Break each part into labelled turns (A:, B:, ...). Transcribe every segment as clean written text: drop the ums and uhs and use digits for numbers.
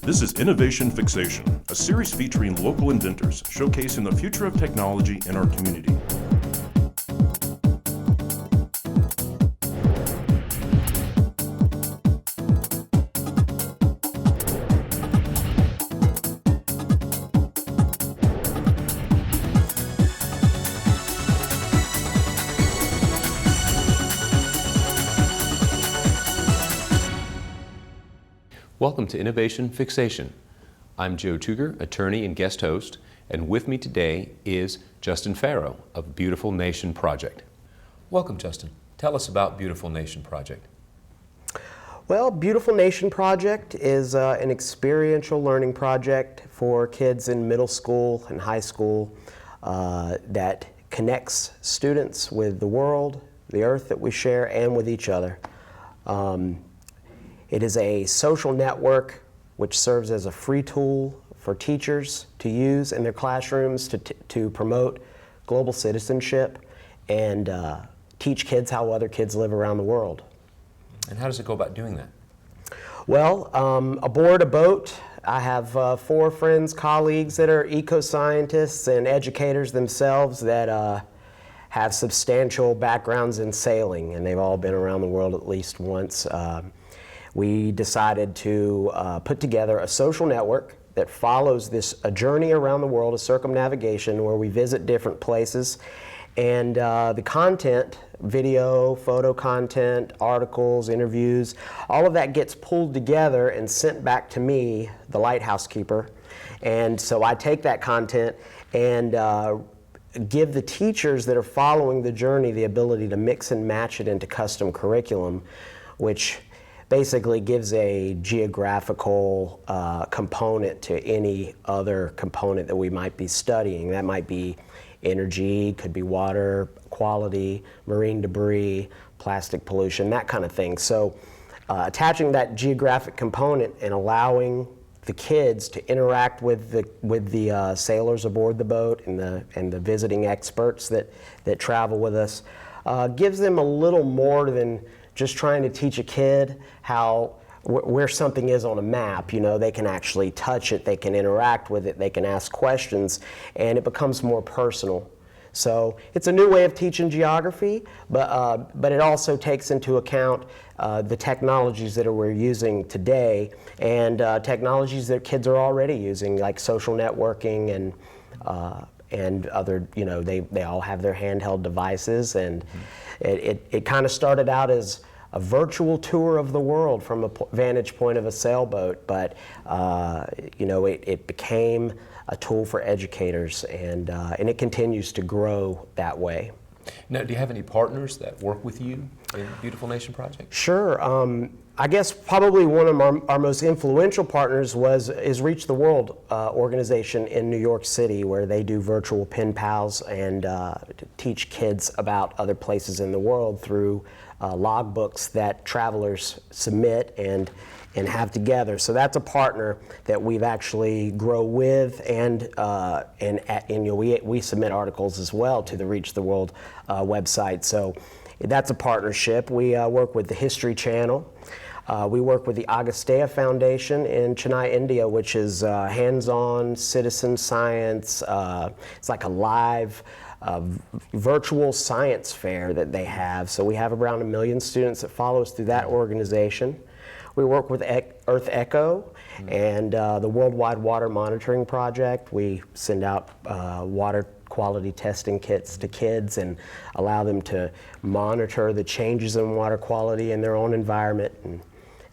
A: This is Innovation Fixation, a series featuring local inventors showcasing the future of technology in our community.
B: Welcome to Innovation Fixation. I'm Joe Tuger, attorney and guest host, and with me today is Justin Farrow of Beautiful Nation Project. Welcome, Justin. Tell us about Beautiful Nation Project.
C: Well, Beautiful Nation Project is an experiential learning project for kids in middle school and high school that connects students with the world, the earth that we share, and with each other. It is a social network which serves as a free tool for teachers to use in their classrooms to promote global citizenship and teach kids how other kids live around the world.
B: And how does it go about doing that?
C: Well, aboard a boat, I have 4 friends, colleagues that are eco-scientists and educators themselves that have substantial backgrounds in sailing, and they've all been around the world at least once. We decided to put together a social network that follows a journey around the world, a circumnavigation, where we visit different places. And the content, video, photo content, articles, interviews, all of that gets pulled together and sent back to me, the lighthouse keeper. And so I take that content and give the teachers that are following the journey the ability to mix and match it into custom curriculum, which basically gives a geographical component to any other component that we might be studying. That might be energy, could be water quality, marine debris, plastic pollution, that kind of thing. So attaching that geographic component and allowing the kids to interact with the sailors aboard the boat and the visiting experts that travel with us gives them a little more than just trying to teach a kid where something is on a map. You know, they can actually touch it, they can interact with it, they can ask questions, and it becomes more personal. So it's a new way of teaching geography, but it also takes into account the technologies that we're using today and technologies that kids are already using, like social networking and other, you know, they all have their handheld devices, and it kind of started out as a virtual tour of the world from a vantage point of a sailboat, but you know, it became a tool for educators, and it continues to grow that way.
B: Now, do you have any partners that work with you in Beautiful Nation Project?
C: Sure. I guess probably one of our most influential partners is Reach the World organization in New York City, where they do virtual pen pals and teach kids about other places in the world through logbooks that travelers submit and have together. So that's a partner that we've actually grow with, and you know, we submit articles as well to the Reach the World website. So that's a partnership. We work with the History Channel. We work with the Agastya Foundation in Chennai, India, which is hands-on citizen science. It's like a live virtual science fair that they have. So we have around 1 million students that follow us through that organization. We work with Earth Echo and the Worldwide Water Monitoring Project. We send out water quality testing kits to kids and allow them to monitor the changes in water quality in their own environment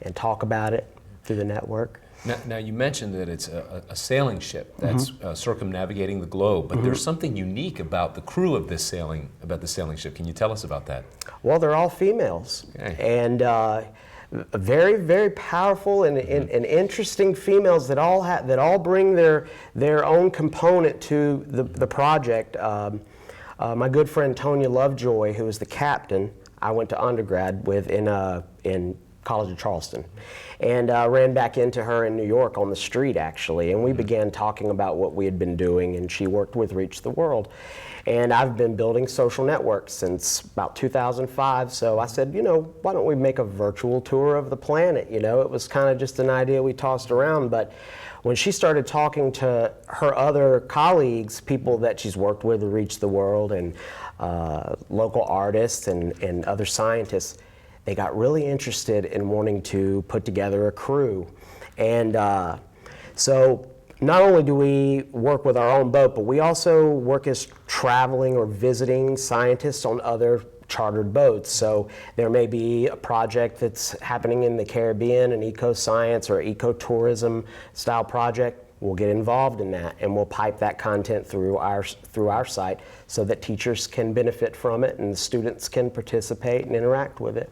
C: and talk about it through the network.
B: Now you mentioned that it's a sailing ship that's circumnavigating the globe, but there's something unique about the crew of the sailing ship. Can you tell us about that?
C: Well, they're all females, and very, very powerful and interesting females that all bring their own component to the project. My good friend Tonya Lovejoy, who is the captain, I went to undergrad with in College of Charleston, and ran back into her in New York on the street, actually, and we began talking about what we had been doing, and she worked with Reach the World. And I've been building social networks since about 2005, so I said, why don't we make a virtual tour of the planet? It was kind of just an idea we tossed around, but when she started talking to her other colleagues, people that she's worked with at Reach the World, and local artists and other scientists, they got really interested in wanting to put together a crew. And so not only do we work with our own boat, but we also work as traveling or visiting scientists on other chartered boats. So there may be a project that's happening in the Caribbean, an eco-science or eco-tourism style project. We'll get involved in that, and we'll pipe that content through our site so that teachers can benefit from it and the students can participate and interact with it.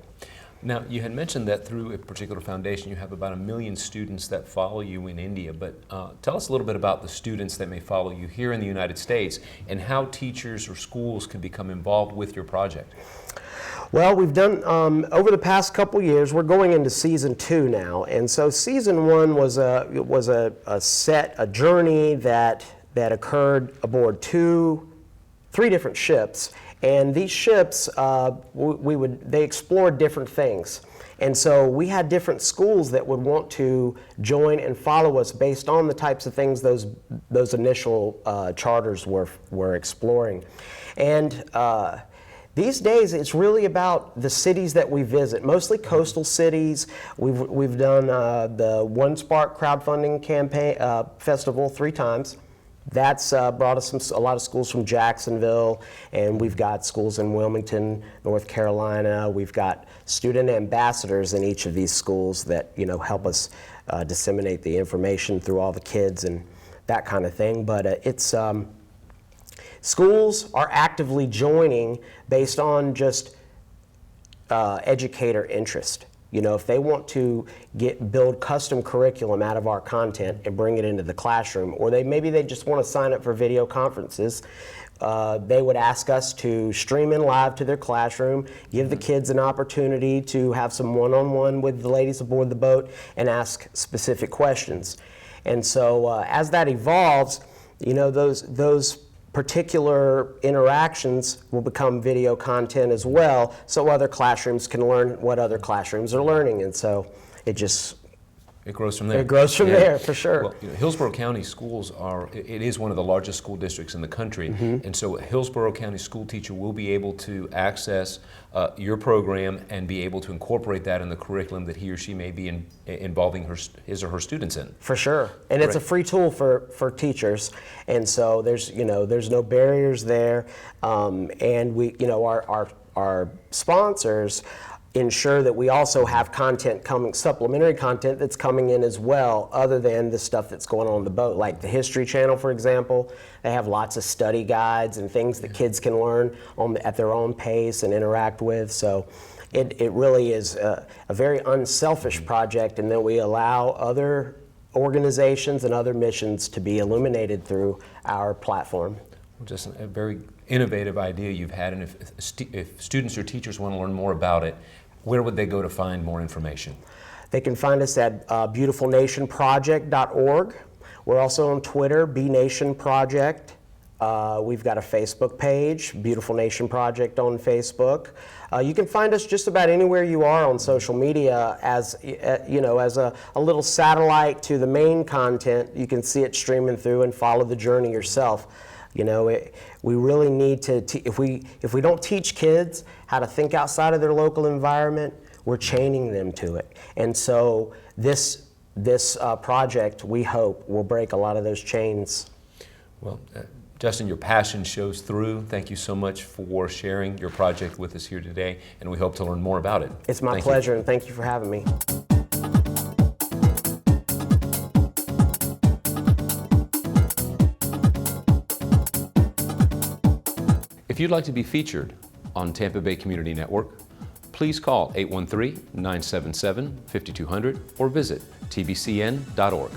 B: Now, you had mentioned that through a particular foundation you have about 1 million students that follow you in India, but tell us a little bit about the students that may follow you here in the United States and how teachers or schools can become involved with your project.
C: Well, we've done, over the past couple years, we're going into season 2 now, and so season 1 was a journey that occurred aboard 3 different ships. And these ships, they explored different things. And so we had different schools that would want to join and follow us based on the types of things those initial charters were exploring. And these days, it's really about the cities that we visit, mostly coastal cities. We've done the One Spark crowdfunding campaign festival 3 times. That's brought us a lot of schools from Jacksonville, and we've got schools in Wilmington, North Carolina. We've got student ambassadors in each of these schools that help us disseminate the information through all the kids and that kind of thing. But schools are actively joining based on just educator interest. If they want to build custom curriculum out of our content and bring it into the classroom, or maybe they just want to sign up for video conferences, they would ask us to stream in live to their classroom, give the kids an opportunity to have some one-on-one with the ladies aboard the boat and ask specific questions. And so as that evolves, those particular interactions will become video content as well, so other classrooms can learn what other classrooms are learning, and so it
B: grows from there.
C: It grows from there, for sure.
B: Well, Hillsborough County schools it is one of the largest school districts in the country, and so a Hillsborough County school teacher will be able to access your program and be able to incorporate that in the curriculum that he or she may be involving his or her students in.
C: For sure, and it's a free tool for teachers, and so there's no barriers there, and we our sponsors ensure that we also have supplementary content that's coming in as well, other than the stuff that's going on the boat. Like the History Channel, for example, they have lots of study guides and things that kids can learn at their own pace and interact with. So it really is a very unselfish project, and then we allow other organizations and other missions to be illuminated through our platform.
B: Well, just a very innovative idea you've had, and if students or teachers want to learn more about it, where would they go to find more information?
C: They can find us at beautifulnationproject.org. We're also on Twitter, BNationProject. We've got a Facebook page, Beautiful Nation Project on Facebook. You can find us just about anywhere you are on social media as a little satellite to the main content. You can see it streaming through and follow the journey yourself. We really need to, if we don't teach kids how to think outside of their local environment, we're chaining them to it. And so this project, we hope, will break a lot of those chains.
B: Well, Justin, your passion shows through. Thank you so much for sharing your project with us here today, and we hope to learn more about it.
C: It's my pleasure, and thank you for having me.
B: If you'd like to be featured on Tampa Bay Community Network, please call 813-977-5200 or visit tbcn.org.